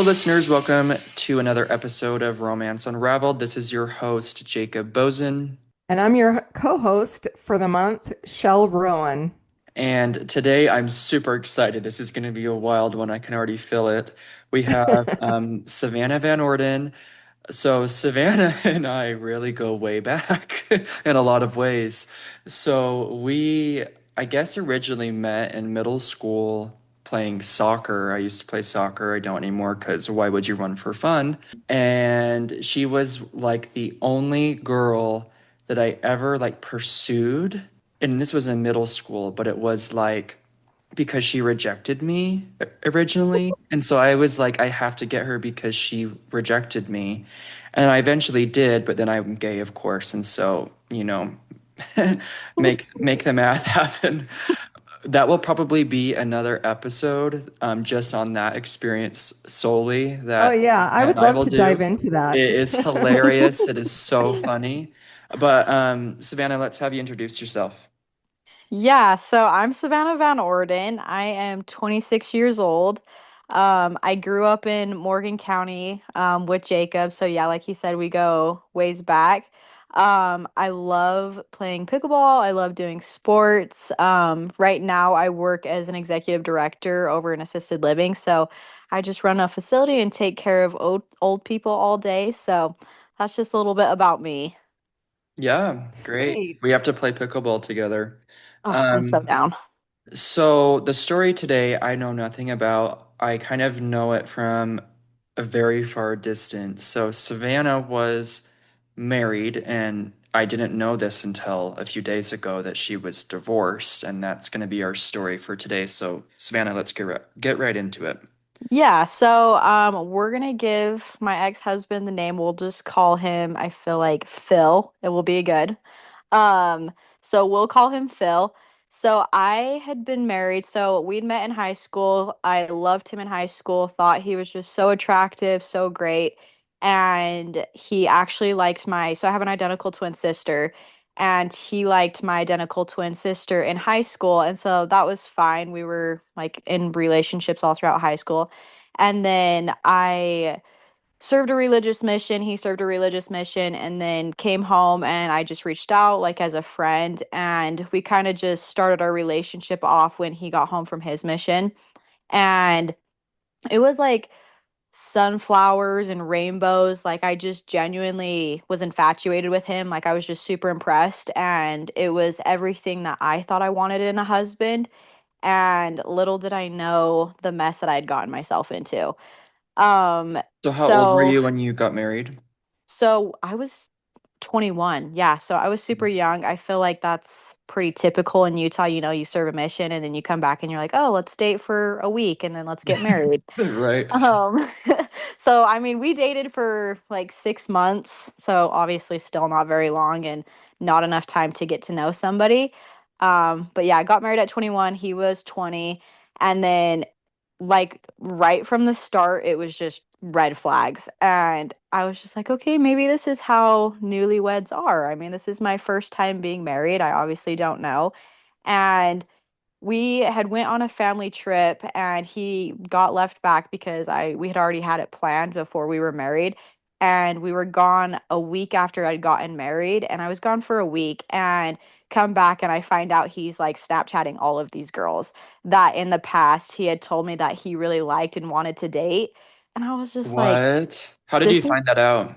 listeners. Welcome to another episode of Romance Unraveled. This is your host, Jacob Bozen. And I'm your co-host for the month, Shell Rowan. And today I'm super excited. This is going to be a wild one. I can already feel it. We have Savannah Van Orden. So, Savannah and I really go way back in a lot of ways. I guess, originally met in middle school playing soccer. I used to play soccer. I don't anymore because why would you run for fun? And she was like the only girl that I ever like pursued. And this was in middle school, but it was like because she rejected me originally. And so I was like, I have to get her because she rejected me. And I eventually did, but then I'm gay, of course. And so, make the math happen. That will probably be another episode just on that experience solely Oh that yeah, I and would I love will to do. dive into that. It is hilarious. It is so funny. But Savannah, let's have you introduce yourself. Yeah, so I'm Savannah Van Orden. I am 26 years old. I grew up in Morgan County with Jacob. So yeah, like he said, we go ways back. I love playing pickleball. I love doing sports. Right now, I work as an executive director over in assisted living. So I just run a facility and take care of old people all day. So that's just a little bit about me. Yeah, great. Sweet. We have to play pickleball together. Oh, I'm so Um, down. So the story today I know nothing about. I kind of know it from a very far distance. So Savannah was married, and I didn't know this until a few days ago that she was divorced, and that's going to be our story for today. So Savannah, let's get right into it. Yeah, so we're gonna give my ex-husband the name. We'll just call him, I feel like Phil. It will be good. Um, so we'll call him Phil. So I had been married, so we'd met in high school. I loved him in high school, thought he was just so attractive, so great. And he actually liked so I have an identical twin sister, and he liked my identical twin sister in high school. And so that was fine. We were like in relationships all throughout high school. And then I served a religious mission. He served a religious mission and then came home and I just reached out like as a friend and we kind of just started our relationship off when he got home from his mission. And it was like sunflowers and rainbows. Like I just genuinely was infatuated with him. Like I was just super impressed and it was everything that I thought I wanted in a husband. And little did I know the mess that I'd gotten myself into. Um, So how old were so you when you got married? so I was 21. Yeah, so I was super young. I feel like that's pretty typical in Utah. You know, you serve a mission and then you come back and you're like, "Oh, let's date for a week and then let's get married." Right. Um, so I mean, we dated for like 6 months, so obviously still not very long and not enough time to get to know somebody. But yeah, I got married at 21. He was 20, and then like right from the start, it was just red flags, and I was just like, okay, maybe this is how newlyweds are. I mean, this is my first time being married. I obviously don't know, and we had went on a family trip and he got left back because I we had already had it planned before we were married, and we were gone a week after I'd gotten married, and I was gone for a week and come back and I find out he's like Snapchatting all of these girls that in the past he had told me that he really liked and wanted to date, and I was just like, What? How did you this find that is out?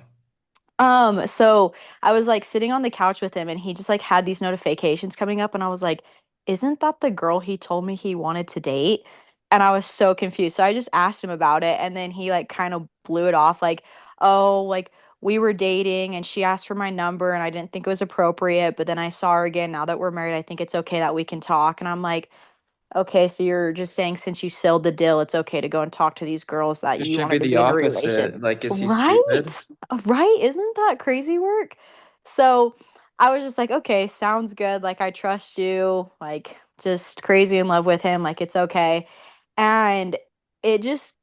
so I was like sitting on the couch with him and he just like had these notifications coming up and I was like, isn't that the girl he told me he wanted to date? And I was so confused. So I just asked him about it and then he like kind of blew it off like, "Oh, like we were dating and she asked for my number and I didn't think it was appropriate, but then I saw her again. Now that we're married, I think it's okay that we can talk." And I'm like, "Okay, so you're just saying since you sealed the deal, it's okay to go and talk to these girls that It you should be wanted to the be in a relation." opposite. Like, is he stupid? Right? Right? Isn't that crazy work? So I was just like, okay, sounds good. Like, I trust you. Like, just crazy in love with him. Like, it's okay. And it just,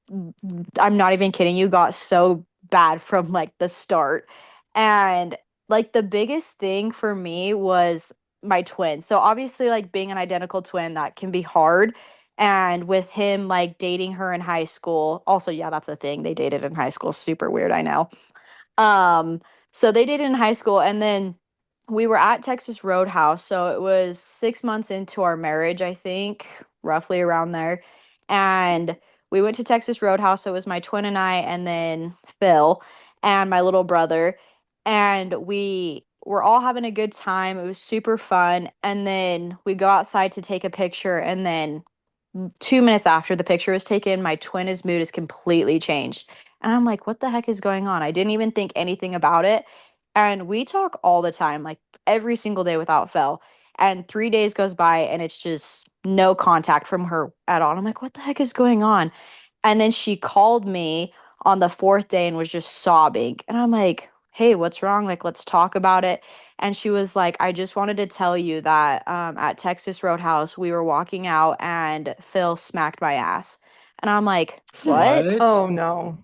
I'm not even kidding you, got so bad from like the start. And like, the biggest thing for me was my twin. So obviously, like being an identical twin, that can be hard. And with him like dating her in high school, also, yeah, that's a thing. They dated in high school. Super weird, I know. Um, so they dated in high school, and then we were at Texas Roadhouse. So it was 6 months into our marriage, I think, roughly around there. And we went to Texas Roadhouse. So it was my twin and I, and then Phil and my little brother. And we were all having a good time. It was super fun. And then we go outside to take a picture. And then 2 minutes after the picture was taken, my twin's mood is completely changed. And I'm like, what the heck is going on? I didn't even think anything about it. And we talk all the time, like every single day without fail. And 3 days goes by and it's just no contact from her at all. And I'm like, what the heck is going on? And then she called me on the fourth day and was just sobbing. And I'm like, hey, what's wrong? Like, let's talk about it. And she was like, I just wanted to tell you that at Texas Roadhouse, we were walking out and Phil smacked my ass. And I'm like, what? What? Oh no.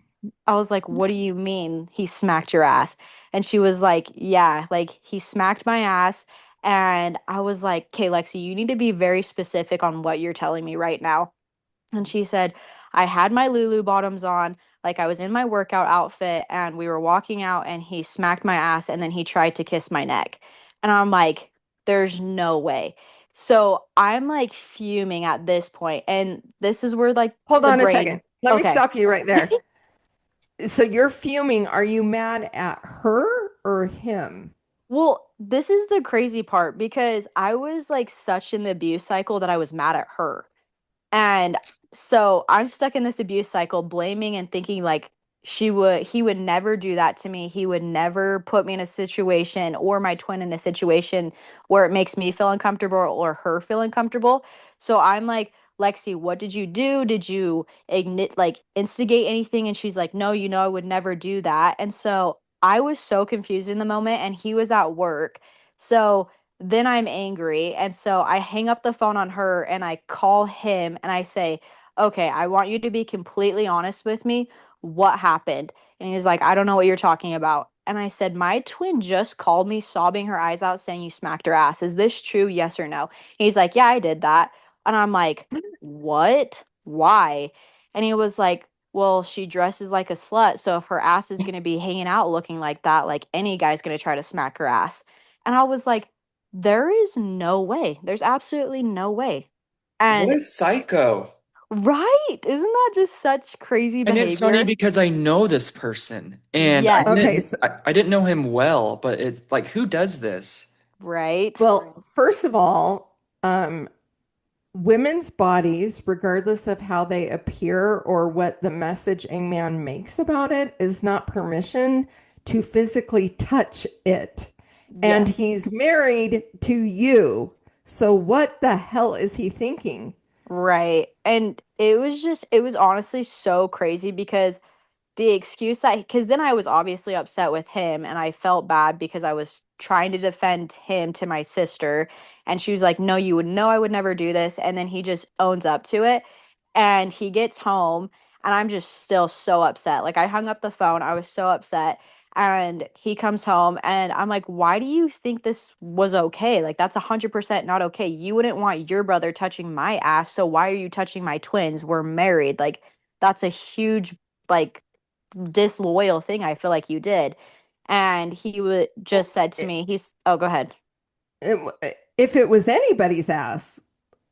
I was like, what do you mean he smacked your ass? And she was like, yeah, like he smacked my ass. And I was like, okay, Lexi, you need to be very specific on what you're telling me right now. And she said, I had my Lulu bottoms on, like I was in my workout outfit, and we were walking out, and he smacked my ass, and then he tried to kiss my neck. And I'm like, there's no way. So I'm like fuming at this point, and this is where like Hold the on a brain. second. Let me Okay. stop you right there. So you're fuming. Are you mad at her or him? Well, this is the crazy part because I was like such in the abuse cycle that I was mad at her. And so I'm stuck in this abuse cycle, blaming and thinking like he would never do that to me. He would never put me in a situation or my twin in a situation where it makes me feel uncomfortable or her feel uncomfortable. So I'm like, Lexi, what did you do? Did you ignite like instigate anything? And she's like, no, I would never do that. And so I was so confused in the moment and he was at work. So then I'm angry. And so I hang up the phone on her and I call him and I say, okay, I want you to be completely honest with me. What happened? And he's like, I don't know what you're talking about. And I said, my twin just called me, sobbing her eyes out, saying you smacked her ass. Is this true? Yes or no? He's like, yeah, I did that. And I'm like, what? Why? And he was like, well, she dresses like a slut. So if her ass is going to be hanging out looking like that, like any guy's going to try to smack her ass. And I was like, there is no way. There's absolutely no way. What And a psycho. right, isn't that just such crazy And it's funny behavior? because I know this person and Yes, Okay, so, I didn't know him well, but it's like who does this? right, well, first of all, women's bodies, regardless of how they appear or what the message a man makes about it, is not permission to physically touch it. And yes, he's married to you. So what the hell is he thinking? right. And it was honestly so crazy because the excuse that because then I was obviously upset with him and I felt bad because I was trying to defend him to my sister and she was like, "No, you would know I would never do this." And then he just owns up to it and he gets home and I'm just still so upset. Like I hung up the phone, I was so upset. And he comes home and I'm like, "Why do you think this was okay? Like that's 100% not okay. You wouldn't want your brother touching my ass, so why are you touching my twins? We're married." Like that's a huge like disloyal thing I feel like you did. And he would just Well, said to me, he's oh, go ahead. if it was anybody's ass,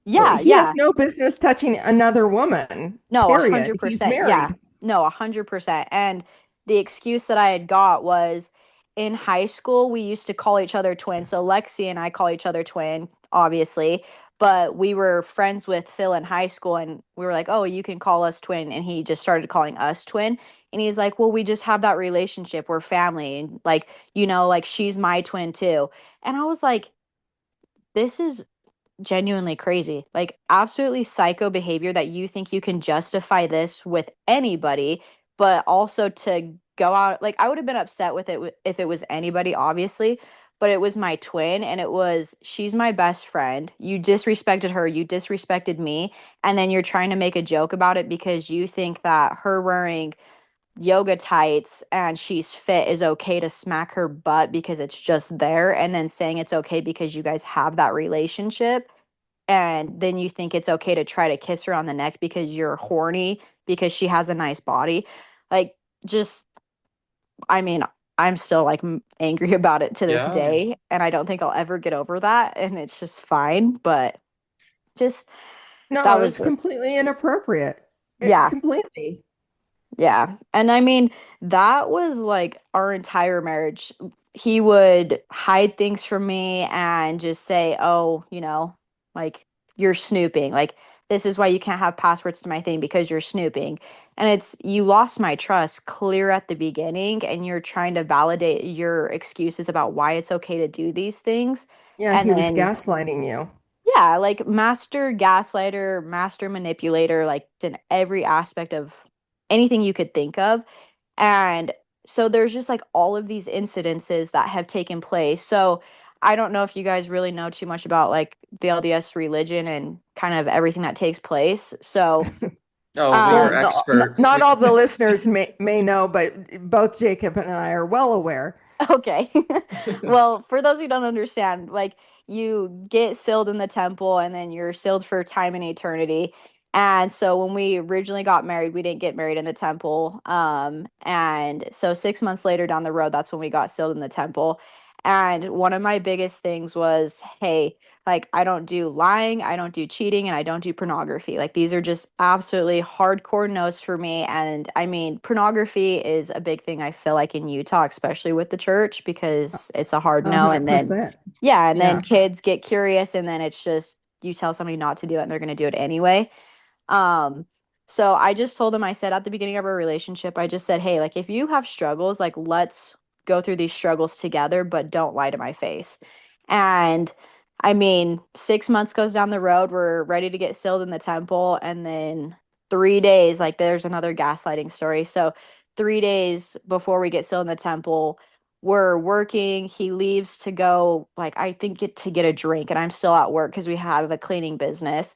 Yeah, he has yeah. no business touching another woman, No, a period. hundred He's percent. Yeah. married. No, 100%. And the excuse that I had got was in high school, we used to call each other twin. So Lexi and I call each other twin, obviously. But we were friends with Phil in high school and we were like, oh, you can call us twin. And he just started calling us twin. And he's like, well, we just have that relationship. We're family. And like, like she's my twin too. And I was like, this is genuinely crazy. Like absolutely psycho behavior that you think you can justify this with anybody, but also to go out like I would have been upset with it if it was anybody obviously, but it was my twin and it was she's my best friend. You disrespected her, you disrespected me, and then you're trying to make a joke about it because you think that her wearing yoga tights and she's fit is okay to smack her butt because it's just there and then saying it's okay because you guys have that relationship. and then you think it's okay to try to kiss her on the neck because you're horny because she has a nice body. Like, just, I mean, I'm still like angry about it to this Yeah. day, and I don't think I'll ever get over that, and it's just fine, but just that No, was it's just, completely inappropriate. yeah. Completely. Yeah. And I mean, that was like our entire marriage. He would hide things from me and just say, "Oh, like you're snooping. Like this is why you can't have passwords to my thing because you're snooping." And it's, you lost my trust clear at the beginning, and you're trying to validate your excuses about why it's okay to do these things. Yeah, And he was then, gaslighting you. yeah, like master gaslighter, master manipulator, like in every aspect of anything you could think of. And so there's just like all of these incidences that have taken place. So I don't know if you guys really know too much about like the LDS religion and kind of everything that takes place. So, Oh, we are Well, um, experts. not all the listeners may know, but both Jacob and I are well aware. okay. Well, for those who don't understand, like you get sealed in the temple and then you're sealed for time and eternity. And so when we originally got married, we didn't get married in the temple. And so 6 months later down the road, that's when we got sealed in the temple. And one of my biggest things was, hey, like I don't do lying, I don't do cheating, and I don't do pornography. Like these are just absolutely hardcore no's for me. And I mean, pornography is a big thing I feel like in Utah, especially with the church, because it's a hard A no. hundred And then, percent. yeah, and then Yeah. kids get curious, and then it's just you tell somebody not to do it and they're going to do it anyway. Um, so I just told him, I said at the beginning of our relationship, I just said, hey, like if you have struggles, like let's go through these struggles together, but don't lie to my face. And I mean, 6 months goes down the road, we're ready to get sealed in the temple, and then 3 days, like there's another gaslighting story. So 3 days before we get sealed in the temple, we're working. He leaves to go, like I think to get a drink, and I'm still at work because we have a cleaning business.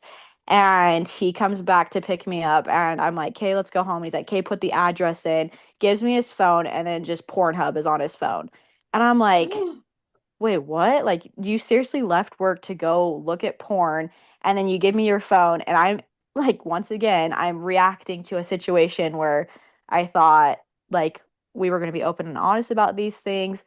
And he comes back to pick me up, and I'm like, "Okay, let's go home." He's like, "Okay, put the address in." Gives me his phone, and then just Pornhub is on his phone. And I'm like, "Wait, what? Like you seriously left work to go look at porn, and then you give me your phone?" And I'm like, once again, I'm reacting to a situation where I thought like we were going to be open and honest about these things.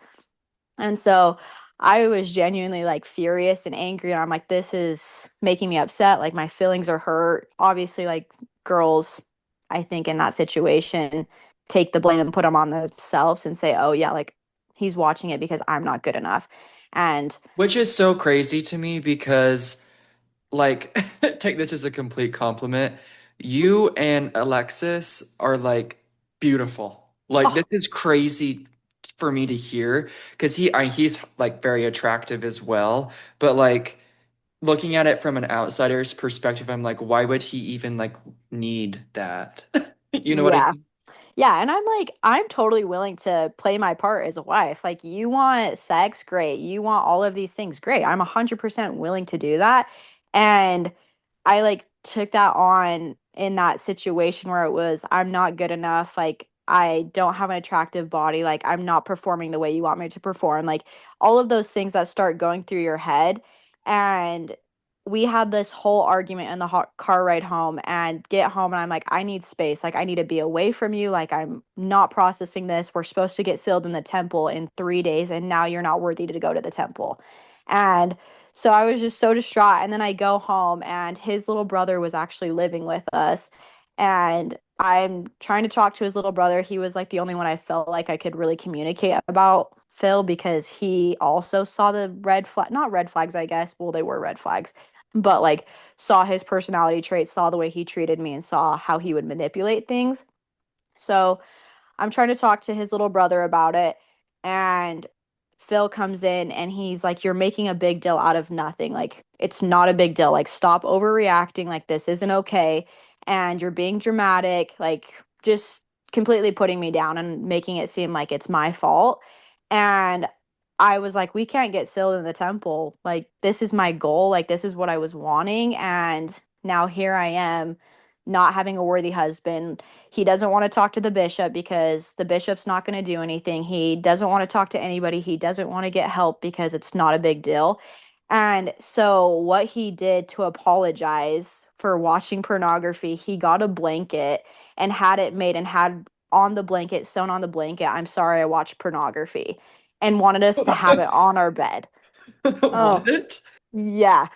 And so I was genuinely like furious and angry. And I'm like, this is making me upset. Like, my feelings are hurt. Obviously, like, girls, I think in that situation, take the blame and put them on themselves and say, oh, yeah, like, he's watching it because I'm not good enough. And Which is so crazy to me because, like, take this as a complete compliment. You and Alexis are like beautiful. Like, oh, this is crazy for me to hear because he's like very attractive as well. But like looking at it from an outsider's perspective, I'm like, why would he even like need that? You know what I yeah. mean? Yeah, and I'm like, I'm totally willing to play my part as a wife. Like, you want sex, great. You want all of these things, great. I'm 100% willing to do that. And I like took that on in that situation where it was, I'm not good enough. Like, I don't have an attractive body. Like, I'm not performing the way you want me to perform. Like, all of those things that start going through your head. And we had this whole argument in the car ride home, and get home and I'm like, I need space. Like I need to be away from you. Like I'm not processing this. We're supposed to get sealed in the temple in 3 days, and now you're not worthy to go to the temple. And so I was just so distraught. And then I go home, and his little brother was actually living with us. And I'm trying to talk to his little brother. He was like the only one I felt like I could really communicate about Phil, because he also saw the red flag, not red flags, I guess. Well, they were red flags, but like saw his personality traits, saw the way he treated me, and saw how he would manipulate things. So I'm trying to talk to his little brother about it. And Phil comes in and he's like, you're making a big deal out of nothing. Like, it's not a big deal. Like, stop overreacting. Like, this isn't okay. And you're being dramatic. Like, just completely putting me down and making it seem like it's my fault. And I was like, we can't get sealed in the temple. Like, this is my goal. Like, this is what I was wanting. And now here I am, not having a worthy husband. He doesn't want to talk to the bishop because the bishop's not going to do anything. He doesn't want to talk to anybody. He doesn't want to get help because it's not a big deal. And so what he did to apologize for watching pornography, he got a blanket and had it made and had on the blanket, sewn on the blanket, "I'm sorry I watched pornography," and wanted us to have it on our bed. Oh, What? Yeah.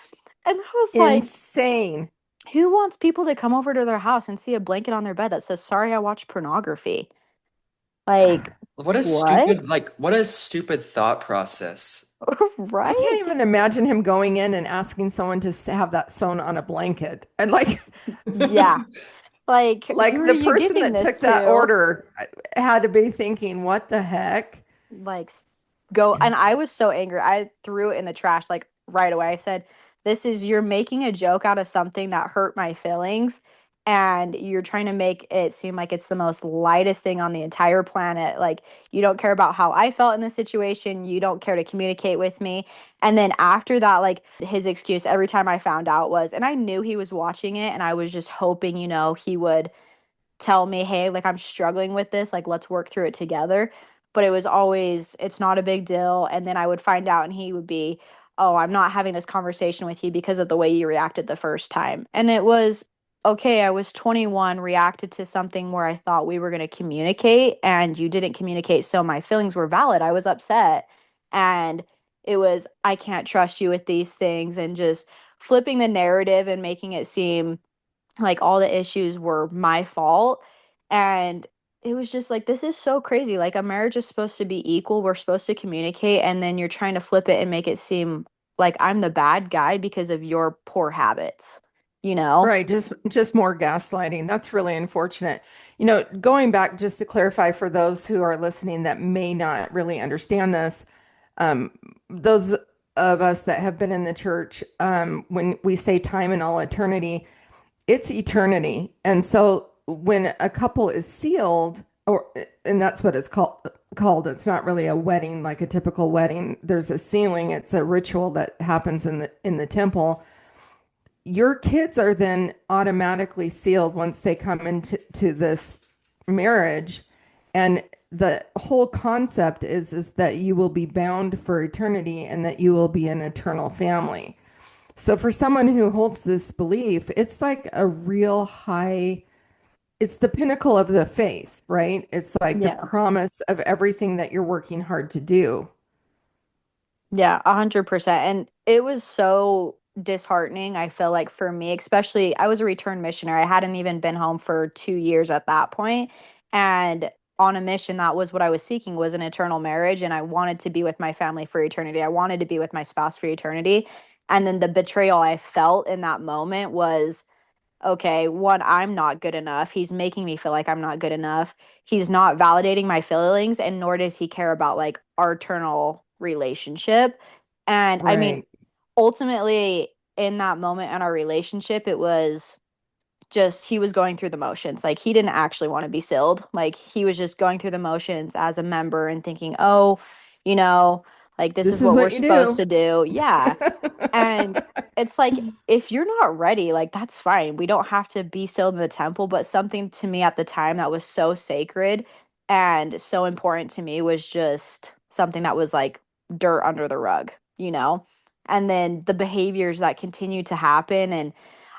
And I was like, insane. who wants people to come over to their house and see a blanket on their bed that says, "Sorry I watched pornography"? Like, What a what? stupid, like, what a stupid thought process. I can't Right? even imagine him going in and asking someone to have that sewn on a blanket. And like, Yeah. Like, who like are the you person giving that this took that to? order had to be thinking, what the heck? Like, go. And I was so angry. I threw it in the trash like right away. I said, "This is, you're making a joke out of something that hurt my feelings, and you're trying to make it seem like it's the most lightest thing on the entire planet. Like, you don't care about how I felt in this situation. You don't care to communicate with me." And then after that, like, his excuse every time I found out was, and I knew he was watching it, and I was just hoping, he would tell me, "Hey, like, I'm struggling with this, like, let's work through it together." But it was always, "It's not a big deal." And then I would find out and he would be, "Oh, I'm not having this conversation with you because of the way you reacted the first time." And it was, okay, I was 21, reacted to something where I thought we were going to communicate and you didn't communicate. So my feelings were valid. I was upset. And it was, "I can't trust you with these things," and just flipping the narrative and making it seem like all the issues were my fault. And it was just like, this is so crazy. Like, a marriage is supposed to be equal. We're supposed to communicate, and then you're trying to flip it and make it seem like I'm the bad guy because of your poor habits, you know? Right, just more gaslighting. That's really unfortunate. Going back just to clarify for those who are listening that may not really understand this, um, those of us that have been in the church, when we say time and all eternity, it's eternity. And so when a couple is sealed, and that's what it's called, it's not really a wedding like a typical wedding. There's a sealing. It's a ritual that happens in the temple. Your kids are then automatically sealed once they come into this marriage. And the whole concept is that you will be bound for eternity and that you will be an eternal family. So for someone who holds this belief, it's like a real high, it's the pinnacle of the faith, right? It's like the Yeah. promise of everything that you're working hard to do. Yeah, 100%. And it was so disheartening, I feel like, for me, especially, I was a return missionary. I hadn't even been home for 2 years at that point. And on a mission, that was what I was seeking, was an eternal marriage. And I wanted to be with my family for eternity. I wanted to be with my spouse for eternity. And then the betrayal I felt in that moment was, okay, one, I'm not good enough. He's making me feel like I'm not good enough. He's not validating my feelings, and nor does he care about like our eternal relationship. And I mean, Right. ultimately, in that moment in our relationship, it was just, he was going through the motions. Like, he didn't actually want to be sealed. Like, he was just going through the motions as a member and thinking, "Oh, you know, like, this This is is what we're what you supposed do. to do." Yeah. And it's like, if you're not ready, like, that's fine. We don't have to be sealed in the temple. But something to me at the time that was so sacred and so important to me was just something that was like dirt under the rug, you know? And then the behaviors that continue to happen. And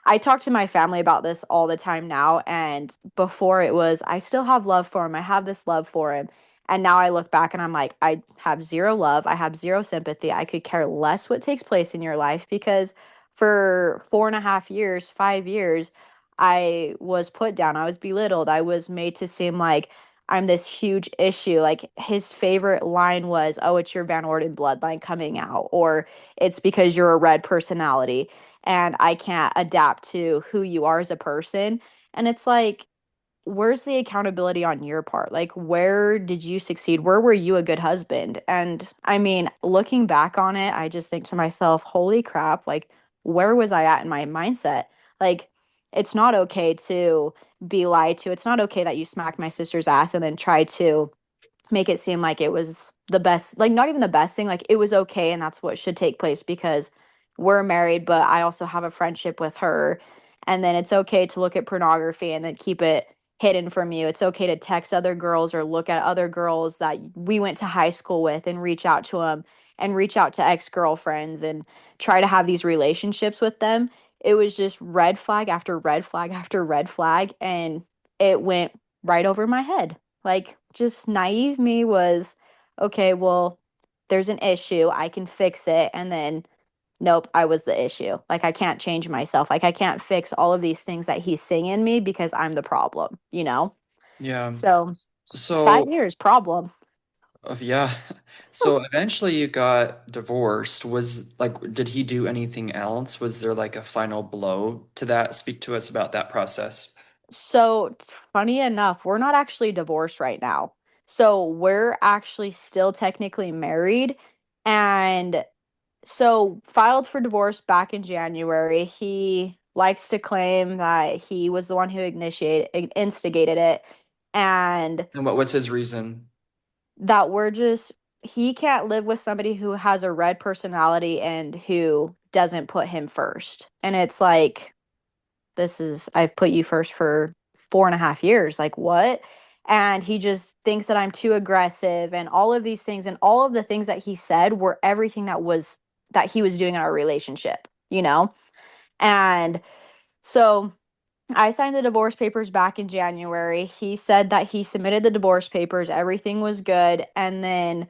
I talk to my family about this all the time now. And before, it was, I still have love for him. I have this love for him. And now I look back and I'm like, I have zero love. I have zero sympathy. I could care less what takes place in your life, because for 4.5 years, 5 years, I was put down. I was belittled. I was made to seem like I'm this huge issue. Like, his favorite line was, "Oh, it's your Van Orden bloodline coming out," or "It's because you're a red personality and I can't adapt to who you are as a person." And it's like, where's the accountability on your part? Like, where did you succeed? Where were you a good husband? And I mean, looking back on it, I just think to myself, holy crap, like, where was I at in my mindset? Like, it's not okay to be lied to. It's not okay that you smacked my sister's ass and then tried to make it seem like it was the best, like, not even the best thing, like, it was okay and that's what should take place because we're married, but I also have a friendship with her. And then it's okay to look at pornography and then keep it hidden from you. It's okay to text other girls or look at other girls that we went to high school with and reach out to them and reach out to ex-girlfriends and try to have these relationships with them. It was just red flag after red flag after red flag, and it went right over my head. Like, just naive me was, okay, well, there's an issue, I can fix it. And then, nope, I was the issue. Like, I can't change myself. Like, I can't fix all of these things that he's seeing in me because I'm the problem, you know? Yeah. So, So, 5 years, problem. yeah. So eventually you got divorced. Was like, did he do anything else? Was there like a final blow to that? Speak to us about that process. So, funny enough, we're not actually divorced right now. So, we're actually still technically married. And so, filed for divorce back in January. He likes to claim that he was the one who instigated it, and And what was his reason? that he can't live with somebody who has a red personality and who doesn't put him first. And it's like, I've put you first for 4.5 years. Like, what? And he just thinks that I'm too aggressive and all of these things. And all of the things that he said were everything that he was doing in our relationship, you know? And so I signed the divorce papers back in January. He said that he submitted the divorce papers, everything was good. And then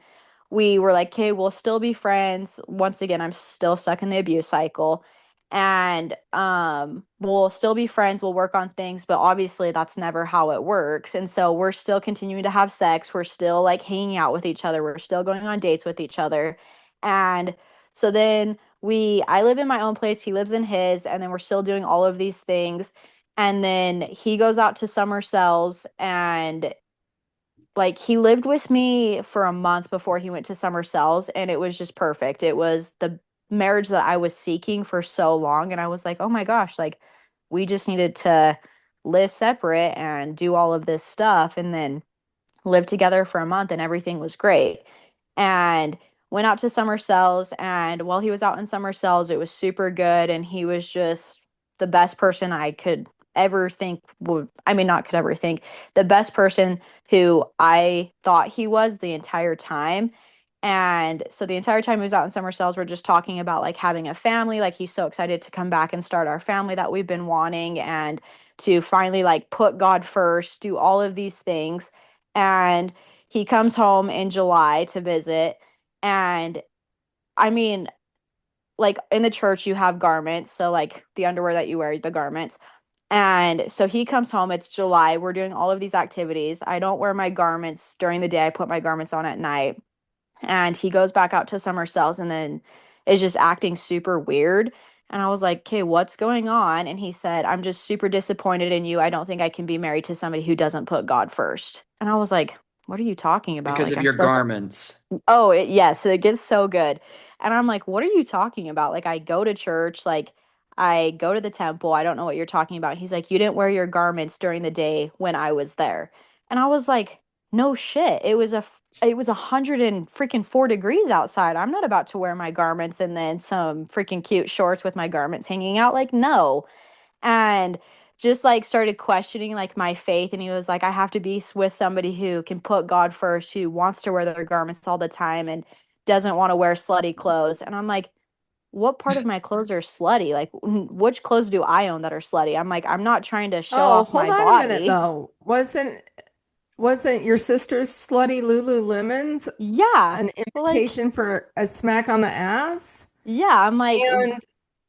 we were like, okay, we'll still be friends. Once again, I'm still stuck in the abuse cycle. And we'll still be friends, we'll work on things, but obviously that's never how it works. And so we're still continuing to have sex, we're still like hanging out with each other, we're still going on dates with each other. And so then I live in my own place, he lives in his, and then we're still doing all of these things. And then he goes out to summer cells, and like he lived with me for a month before he went to summer cells, and it was just perfect. It was the marriage that I was seeking for so long, and I was like, "Oh my gosh, like we just needed to live separate and do all of this stuff and then lived together for a month and everything was great." And went out to summer cells, and while he was out in summer cells, it was super good, and he was just the best person I could ever think would, I mean, not could ever think, the best person who I thought he was the entire time. And so the entire time he was out in summer cells, we're just talking about like having a family. Like, he's so excited to come back and start our family that we've been wanting, and to finally like put God first, do all of these things. And he comes home in July to visit. And I mean, like in the church, you have garments. So, like the underwear that you wear, the garments. And so he comes home, it's July. We're doing all of these activities. I don't wear my garments during the day, I put my garments on at night. And he goes back out to summer cells and then is just acting super weird. And I was like, okay, what's going on? And he said, I'm just super disappointed in you. I don't think I can be married to somebody who doesn't put God first. And I was like, what are you talking about? Because Like, of I'm your so garments. Oh, yes, it gets so good. And I'm like, "What are you talking about? Like, I go to church, like I go to the temple. I don't know what you're talking about." He's like, "You didn't wear your garments during the day when I was there." And I was like, "No shit. It was 104 degrees outside. I'm not about to wear my garments and then some freaking cute shorts with my garments hanging out. Like, no." And just like started questioning like my faith, and he was like, I have to be with somebody who can put God first, who wants to wear their garments all the time and doesn't want to wear slutty clothes. And I'm like, what part of my clothes are slutty? Like, which clothes do I own that are slutty? I'm like, I'm not trying to show Oh, off hold my on a minute body. though. Wasn't your sister's slutty Lululemons Yeah. an Like, invitation for a smack on the ass? yeah, I'm like, And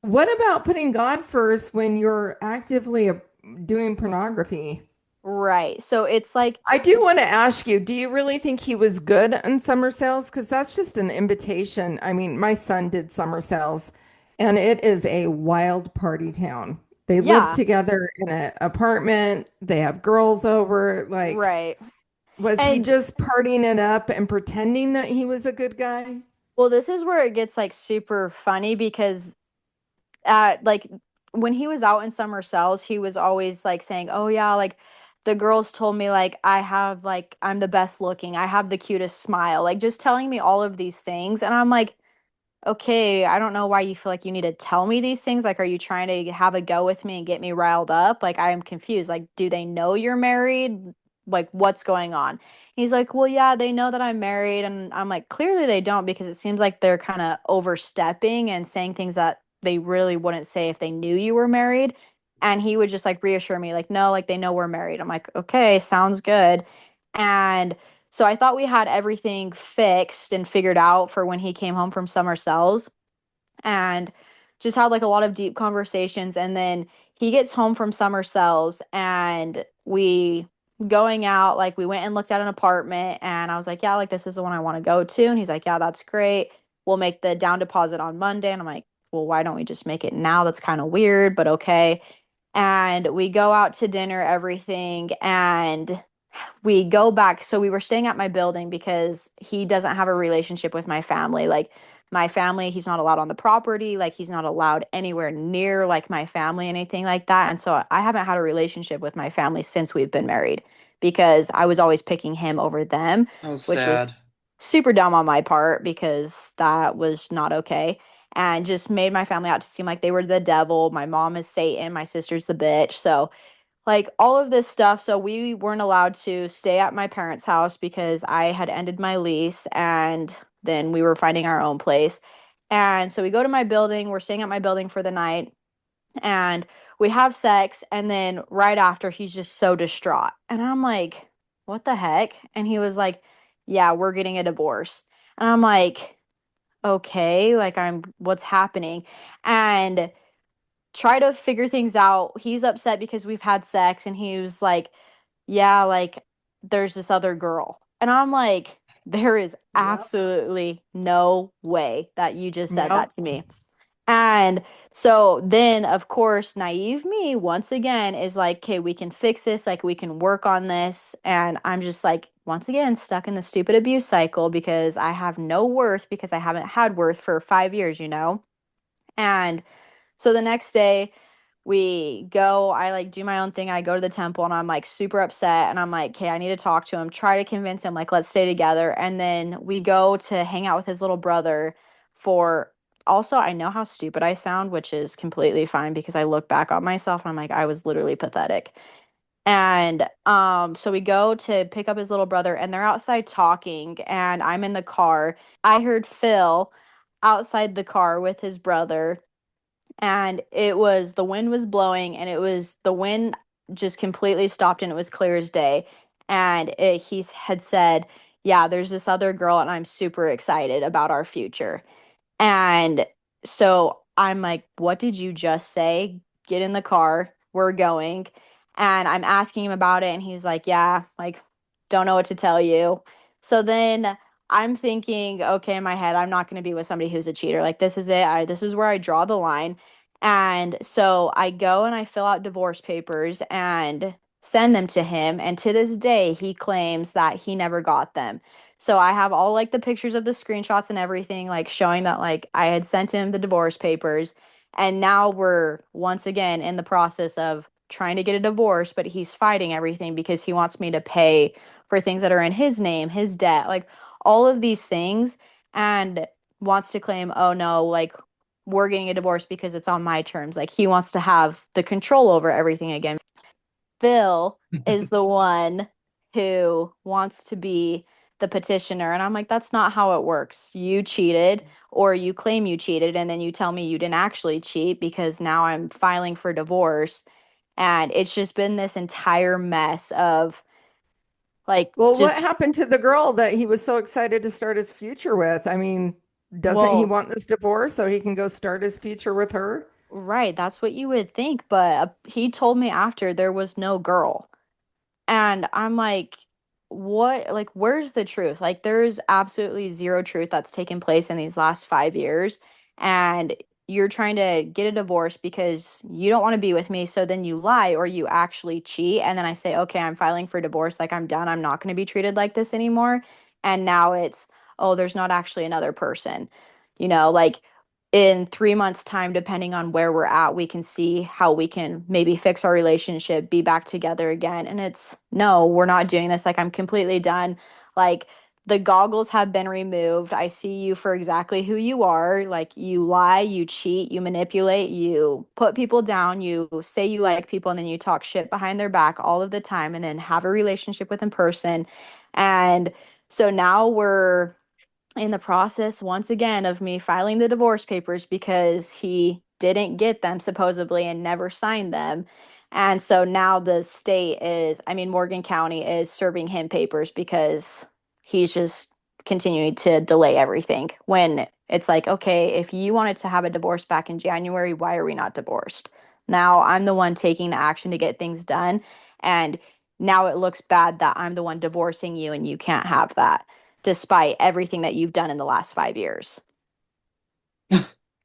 what about putting God first when you're actively doing pornography? right. So it's like, I do want to ask you, do you really think he was good in summer sales? Because that's just an invitation. I mean, my son did summer sales, and it is a wild party town. They live yeah, together in an apartment. They have girls over. Like, right. was he And just partying it up and pretending that he was a good guy? well, this is where it gets like super funny because like when he was out in summer cells, he was always like saying, "Oh yeah, like the girls told me like I'm the best looking. I have the cutest smile." Like just telling me all of these things, and I'm like, "Okay, I don't know why you feel like you need to tell me these things. Like, are you trying to have a go with me and get me riled up? Like, I am confused. Like, do they know you're married? like, what's going on? He's like, well, yeah, they know that I'm married. And I'm like, clearly they don't, because it seems like they're kind of overstepping and saying things that they really wouldn't say if they knew you were married. And he would just like reassure me, like, no, like they know we're married. I'm like, okay, sounds good. And so I thought we had everything fixed and figured out for when he came home from summer cells, and just had like a lot of deep conversations. And then he gets home from summer cells, and we going out, like we went and looked at an apartment, and I was like, yeah, like this is the one I want to go to. And he's like, yeah, that's great. We'll make the down deposit on Monday. And I'm like, well, why don't we just make it now? That's kind of weird, but okay. And we go out to dinner, everything, and we go back. So we were staying at my building because he doesn't have a relationship with my family. Like my family, he's not allowed on the property. Like he's not allowed anywhere near like my family, anything like that. And so I haven't had a relationship with my family since we've been married, because I was always picking him over them, Oh, which sad. was super dumb on my part because that was not okay. And just made my family out to seem like they were the devil. My mom is Satan, my sister's the bitch. So like all of this stuff. So we weren't allowed to stay at my parents' house because I had ended my lease, and then we were finding our own place. And so we go to my building, we're staying at my building for the night, and we have sex. And then right after, he's just so distraught. And I'm like, what the heck? And he was like, yeah, we're getting a divorce. And I'm like, okay, like what's happening? And try to figure things out. He's upset because we've had sex, and he was like, yeah, like there's this other girl. And I'm like, there is Yep. absolutely no way that you just said Yep. that to me. And so then, of course, naive me once again is like, okay, we can fix this, like we can work on this. And I'm just like, once again, stuck in the stupid abuse cycle because I have no worth because I haven't had worth for 5 years, you know? And so the next day, we go, I like do my own thing. I go to the temple, and I'm like super upset. And I'm like, okay, I need to talk to him, try to convince him, like, let's stay together. And then we go to hang out with his little brother for also, I know how stupid I sound, which is completely fine because I look back on myself and I'm like, I was literally pathetic. And so we go to pick up his little brother, and they're outside talking, and I'm in the car. I heard Phil outside the car with his brother, and it was the wind was blowing, and it was the wind just completely stopped, and it was clear as day. And he had said, yeah, there's this other girl, and I'm super excited about our future. And so I'm like, what did you just say? Get in the car. We're going. And I'm asking him about it. And he's like, yeah, like, don't know what to tell you. So then I'm thinking, okay, in my head, I'm not going to be with somebody who's a cheater. Like, this is it. This is where I draw the line. And so I go and I fill out divorce papers and send them to him. And to this day, he claims that he never got them. So I have all like the pictures of the screenshots and everything, like showing that like I had sent him the divorce papers. And now we're once again in the process of trying to get a divorce, but he's fighting everything because he wants me to pay for things that are in his name, his debt, like all of these things, and wants to claim, oh no, like we're getting a divorce because it's on my terms. Like he wants to have the control over everything again. Phil is the one who wants to be the petitioner. And I'm like, that's not how it works. You cheated, or you claim you cheated, and then you tell me you didn't actually cheat because now I'm filing for divorce. And it's just been this entire mess of like, Well, what just, happened to the girl that he was so excited to start his future with? I mean, doesn't he well, want this divorce so he can go start his future with her? right, that's what you would think. But he told me after there was no girl. And I'm like, what? Like, where's the truth? Like, there's absolutely zero truth that's taken place in these last 5 years. And you're trying to get a divorce because you don't want to be with me. So then you lie or you actually cheat. And then I say, okay, I'm filing for divorce. Like, I'm done. I'm not going to be treated like this anymore. And now it's, oh, there's not actually another person. Like in 3 months' time, depending on where we're at, we can see how we can maybe fix our relationship, be back together again. And it's no, we're not doing this. Like, I'm completely done. Like, the goggles have been removed. I see you for exactly who you are. Like you lie, you cheat, you manipulate, you put people down, you say you like people, and then you talk shit behind their back all of the time and then have a relationship with them person. And so now we're in the process once again of me filing the divorce papers because he didn't get them supposedly and never signed them. And so now the state is, I mean, Morgan County is serving him papers because he's just continuing to delay everything. When it's like, okay, if you wanted to have a divorce back in January, why are we not divorced? Now I'm the one taking the action to get things done. And now it looks bad that I'm the one divorcing you and you can't have that despite everything that you've done in the last 5 years.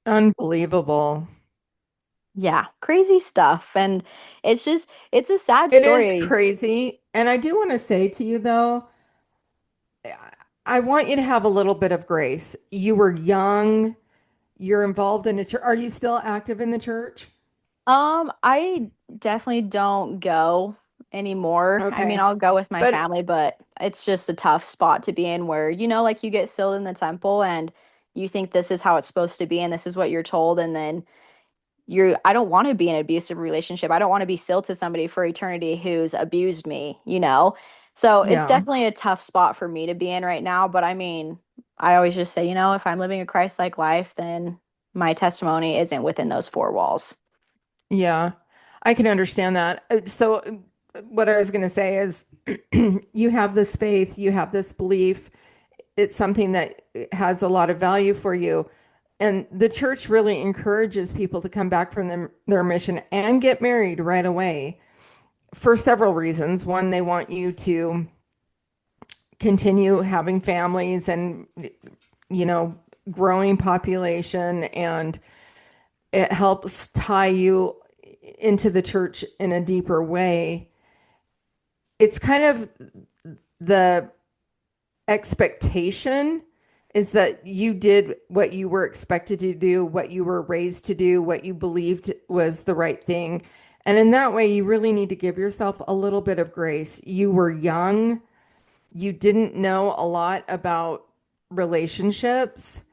Unbelievable. Yeah, crazy stuff. And it's a sad It is story. crazy. And I do want to say to you, though, I want you to have a little bit of grace. You were young, you're involved in a church. Are you still active in the church? I definitely don't go anymore. I mean, Okay. I'll go with my But family, but it's just a tough spot to be in where, like you get sealed in the temple and you think this is how it's supposed to be and this is what you're told, and then I don't want to be in an abusive relationship. I don't want to be sealed to somebody for eternity who's abused me. So it's yeah, definitely a tough spot for me to be in right now. But I mean, I always just say, if I'm living a Christ-like life, then my testimony isn't within those four walls. yeah, I can understand that. What I was going to say is you have this faith, you have this belief. It's something that has a lot of value for you. And the church really encourages people to come back from their mission and get married right away for several reasons. One, they want you to continue having families and, you know, growing population, and it helps tie you into the church in a deeper way. It's kind of the expectation is that you did what you were expected to do, what you were raised to do, what you believed was the right thing. And in that way, you really need to give yourself a little bit of grace. You were young, you didn't know a lot about relationships,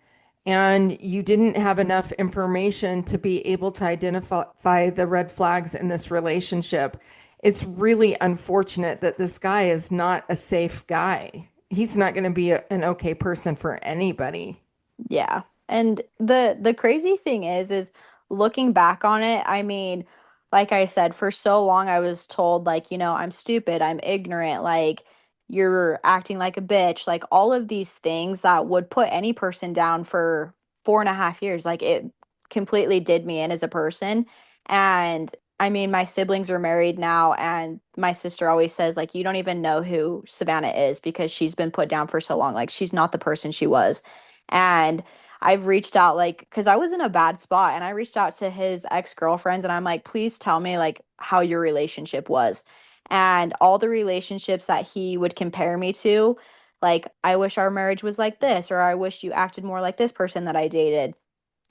and you didn't have enough information to be able to identify the red flags in this relationship. It's really unfortunate that this guy is not a safe guy. He's not going to be an okay person for anybody. Yeah. And the crazy thing is looking back on it, I mean, like I said, for so long I was told like, I'm stupid, I'm ignorant, like you're acting like a bitch, like all of these things that would put any person down for 4.5 years. Like it completely did me in as a person. And I mean, my siblings are married now, and my sister always says, like, you don't even know who Savannah is because she's been put down for so long. Like, she's not the person she was. And I've reached out, like, because I was in a bad spot, and I reached out to his ex-girlfriends and I'm like, please tell me like how your relationship was. And all the relationships that he would compare me to, like, I wish our marriage was like this, or I wish you acted more like this person that I dated.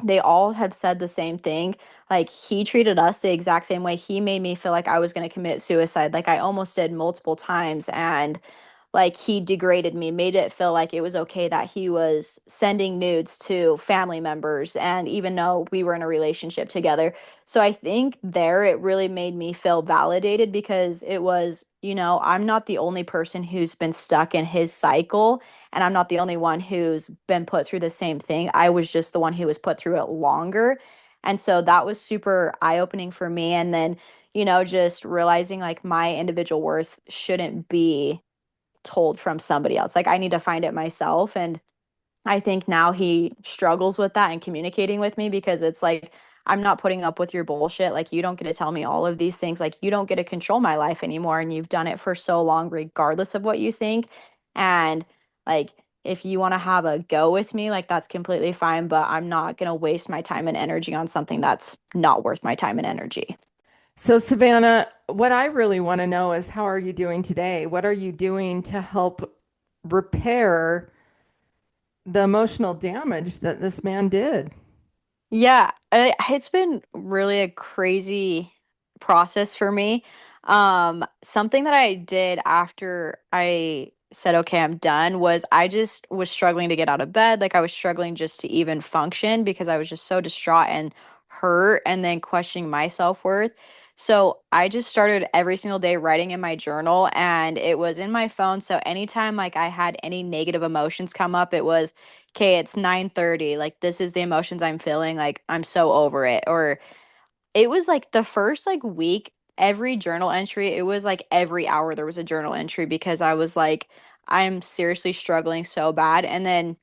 They all have said the same thing. Like, he treated us the exact same way. He made me feel like I was going to commit suicide, like I almost did multiple times. And like he degraded me, made it feel like it was okay that he was sending nudes to family members, and even though we were in a relationship together. So I think there it really made me feel validated because it was, I'm not the only person who's been stuck in his cycle, and I'm not the only one who's been put through the same thing. I was just the one who was put through it longer. And so that was super eye-opening for me. And then, just realizing like my individual worth shouldn't be told from somebody else. Like I need to find it myself. And I think now he struggles with that and communicating with me because it's like, I'm not putting up with your bullshit. Like, you don't get to tell me all of these things. Like, you don't get to control my life anymore. And you've done it for so long, regardless of what you think. And like, if you want to have a go with me, like, that's completely fine. But I'm not going to waste my time and energy on something that's not worth my time and energy. So, Savannah, what I really want to know is how are you doing today? What are you doing to help repair the emotional damage that this man did? Yeah, it's been really a crazy process for me. Something that I did after I said, okay, I'm done, was I just was struggling to get out of bed. Like I was struggling just to even function because I was just so distraught and hurt and then questioning my self-worth. So I just started every single day writing in my journal and it was in my phone. So anytime like I had any negative emotions come up, it was, okay, it's 9:30. Like this is the emotions I'm feeling. Like I'm so over it. Or it was like the first like week, every journal entry, it was like every hour there was a journal entry because I was like, I'm seriously struggling so bad. And then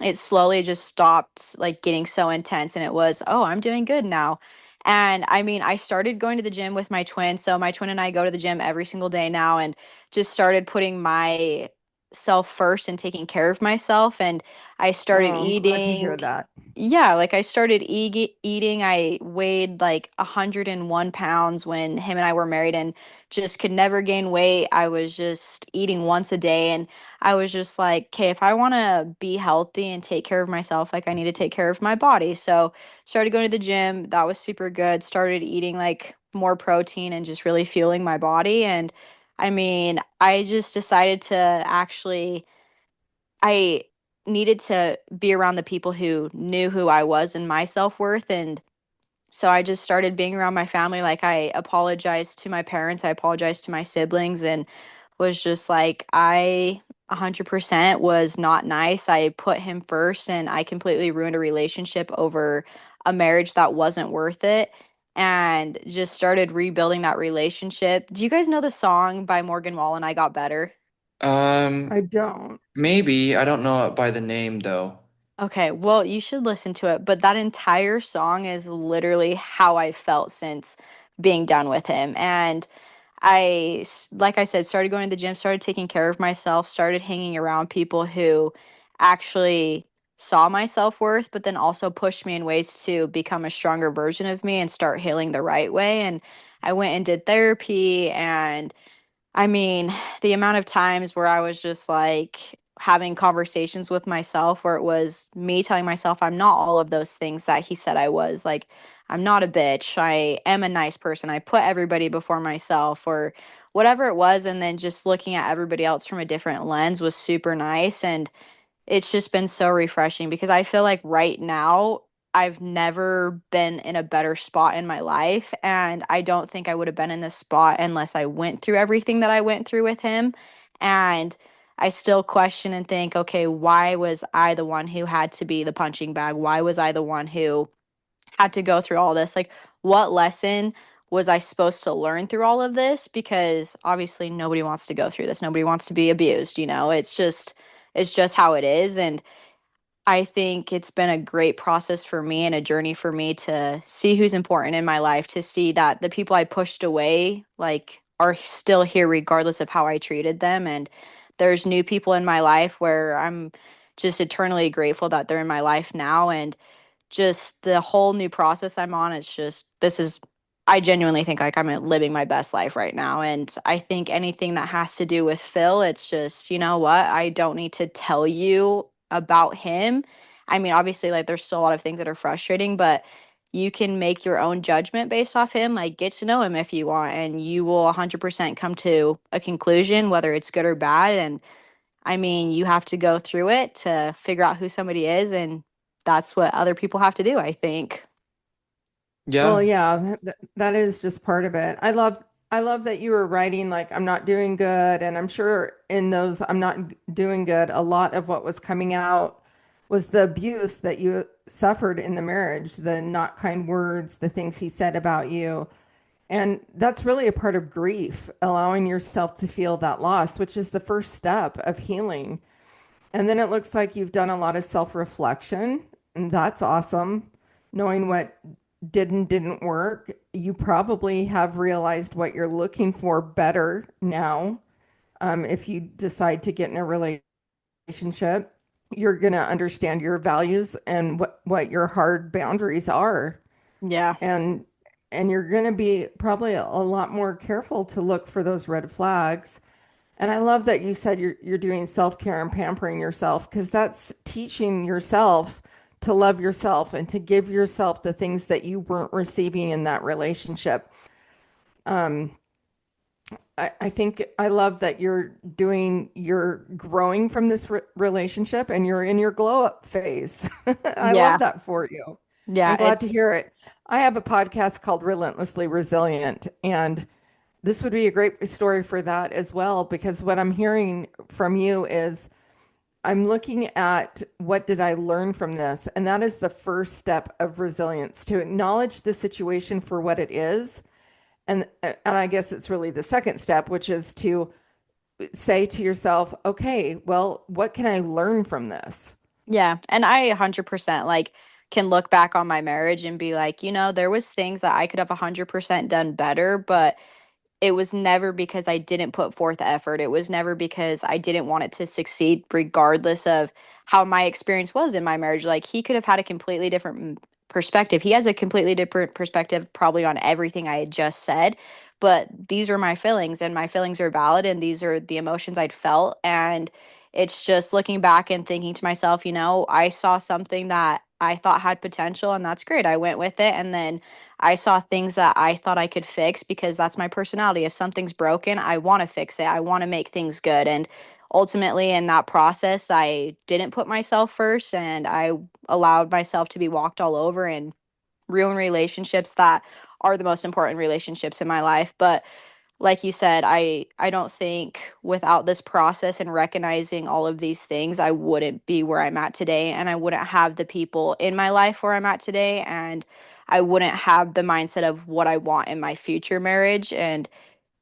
it slowly just stopped like getting so intense and it was, oh, I'm doing good now. And I mean, I started going to the gym with my twin. So my twin and I go to the gym every single day now and just started putting my self first and taking care of myself. And I started Oh, I'm glad to hear eating. that. Yeah, like I started eating. I weighed like 101 pounds when him and I were married and just could never gain weight. I was just eating once a day and I was just like, okay, if I want to be healthy and take care of myself, like I need to take care of my body. So started going to the gym. That was super good. Started eating like more protein and just really fueling my body. And I mean, I just decided to actually, I needed to be around the people who knew who I was and my self-worth. And so I just started being around my family. Like I apologized to my parents, I apologized to my siblings, and was just like, I 100% was not nice. I put him first and I completely ruined a relationship over a marriage that wasn't worth it. And just started rebuilding that relationship. Do you guys know the song by Morgan Wallen, I Got Better? Um, I don't. maybe. I don't know it by the name though. Okay, well, you should listen to it, but that entire song is literally how I felt since being done with him. And like I said, started going to the gym, started taking care of myself, started hanging around people who actually saw my self-worth, but then also pushed me in ways to become a stronger version of me and start healing the right way. And I went and did therapy and I mean, the amount of times where I was just like having conversations with myself where it was me telling myself I'm not all of those things that he said I was. Like, I'm not a bitch. I am a nice person. I put everybody before myself or whatever it was. And then just looking at everybody else from a different lens was super nice. And it's just been so refreshing because I feel like right now I've never been in a better spot in my life. And I don't think I would have been in this spot unless I went through everything that I went through with him. And I still question and think, okay, why was I the one who had to be the punching bag? Why was I the one who had to go through all this? Like, what lesson was I supposed to learn through all of this? Because obviously nobody wants to go through this. Nobody wants to be abused, you know? It's just how it is. And I think it's been a great process for me and a journey for me to see who's important in my life, to see that the people I pushed away like are still here regardless of how I treated them. And there's new people in my life where I'm just eternally grateful that they're in my life now. And just the whole new process I'm on, it's just this is I genuinely think like I'm living my best life right now. And I think anything that has to do with Phil, it's just, you know what? I don't need to tell you about him. I mean, obviously, like there's still a lot of things that are frustrating, but you can make your own judgment based off him. Like get to know him if you want, and you will 100% come to a conclusion, whether it's good or bad. And I mean, you have to go through it to figure out who somebody is, and that's what other people have to do, I think. Well, Yeah. yeah, that is just part of it. I love that you were writing like I'm not doing good, and I'm sure in those I'm not doing good, a lot of what was coming out was the abuse that you suffered in the marriage, the not kind words, the things he said about you. And that's really a part of grief, allowing yourself to feel that loss, which is the first step of healing. And then it looks like you've done a lot of self-reflection, and that's awesome. Knowing what didn't work, you probably have realized what you're looking for better now. If you decide to get in a relationship, you're going to understand your values and what your hard boundaries are. Yeah. And you're going to be probably a lot more careful to look for those red flags. And I love that you said you're doing self-care and pampering yourself because that's teaching yourself to love yourself and to give yourself the things that you weren't receiving in that relationship. Um, I think I love that you're growing from this relationship and you're in your glow up phase. I love Yeah. that for you. Yeah, I'm glad to it's hear it. I have a podcast called Relentlessly Resilient, and this would be a great story for that as well, because what I'm hearing from you is I'm looking at what did I learn from this? And that is the first step of resilience, to acknowledge the situation for what it is. And I guess it's really the second step, which is to say to yourself, okay, well, what can I learn from this? yeah, and I 100% like can look back on my marriage and be like, there was things that I could have 100% done better, but it was never because I didn't put forth effort. It was never because I didn't want it to succeed, regardless of how my experience was in my marriage. Like, he could have had a completely different perspective. He has a completely different perspective, probably on everything I had just said. But these are my feelings, and my feelings are valid, and these are the emotions I'd felt. And it's just looking back and thinking to myself, I saw something that I thought had potential, and that's great. I went with it. And then I saw things that I thought I could fix, because that's my personality. If something's broken, I want to fix it. I want to make things good. And ultimately, in that process, I didn't put myself first, and I allowed myself to be walked all over and ruin relationships that are the most important relationships in my life. But like you said, I don't think without this process and recognizing all of these things, I wouldn't be where I'm at today, and I wouldn't have the people in my life where I'm at today, and I wouldn't have the mindset of what I want in my future marriage and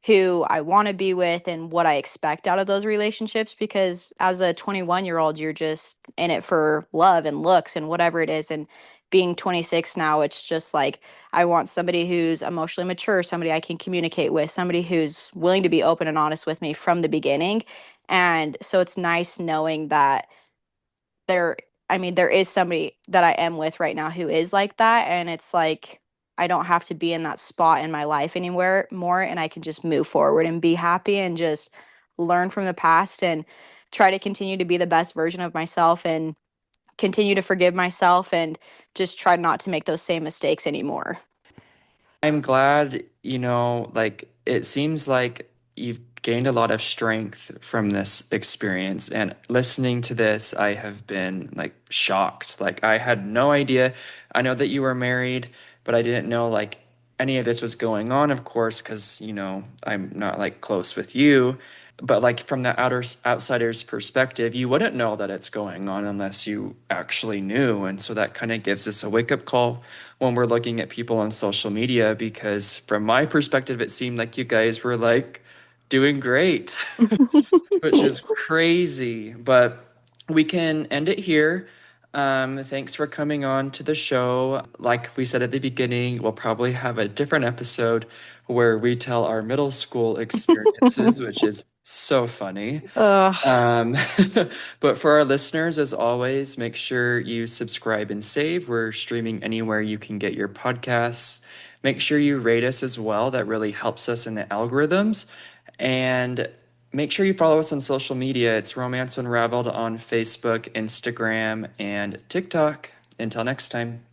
who I want to be with and what I expect out of those relationships, because as a 21-year-old, you're just in it for love and looks and whatever it is. And being 26 now, it's just like I want somebody who's emotionally mature, somebody I can communicate with, somebody who's willing to be open and honest with me from the beginning. And so it's nice knowing that there there is somebody that I am with right now who is like that, and it's like I don't have to be in that spot in my life anywhere more, and I can just move forward and be happy and just learn from the past and try to continue to be the best version of myself and continue to forgive myself and just try not to make those same mistakes anymore. I'm glad, like it seems like you've gained a lot of strength from this experience. And listening to this, I have been like shocked. Like I had no idea. I know that you were married, but I didn't know like any of this was going on, of course, because, I'm not like close with you. But like from the outsider's perspective, you wouldn't know that it's going on unless you actually knew. And so that kind of gives us a wake up call when we're looking at people on social media, because from my perspective, it seemed like you guys were like doing great, which is crazy. But we can end it here. Thanks for coming on to the show. Like we said at the beginning, we'll probably have a different episode where we tell our middle school experiences, which is so funny. Ugh. Um, but for our listeners, as always, make sure you subscribe and save. We're streaming anywhere you can get your podcasts. Make sure you rate us as well. That really helps us in the algorithms. And make sure you follow us on social media. It's Romance Unraveled on Facebook, Instagram, and TikTok. Until next time.